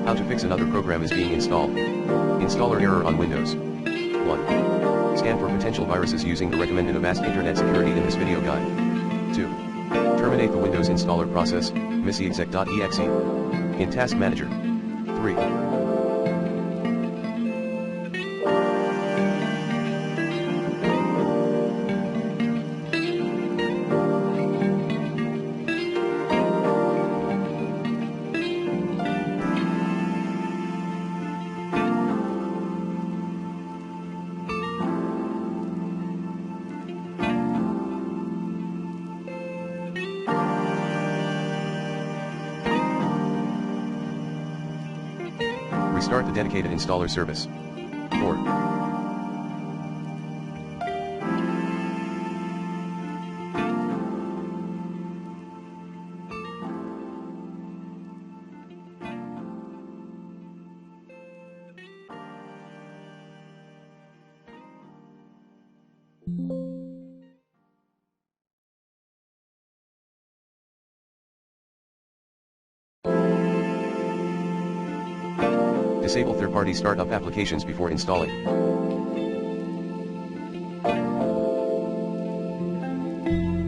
How to fix another program is being installed. Installer error on Windows. 1. Scan for potential viruses using the recommended Avast Internet Security in this video guide. 2. Terminate the Windows installer process, misiexec.exe. In Task Manager. 3. Restart the dedicated installer service. 4. Disable third-party startup applications before installing.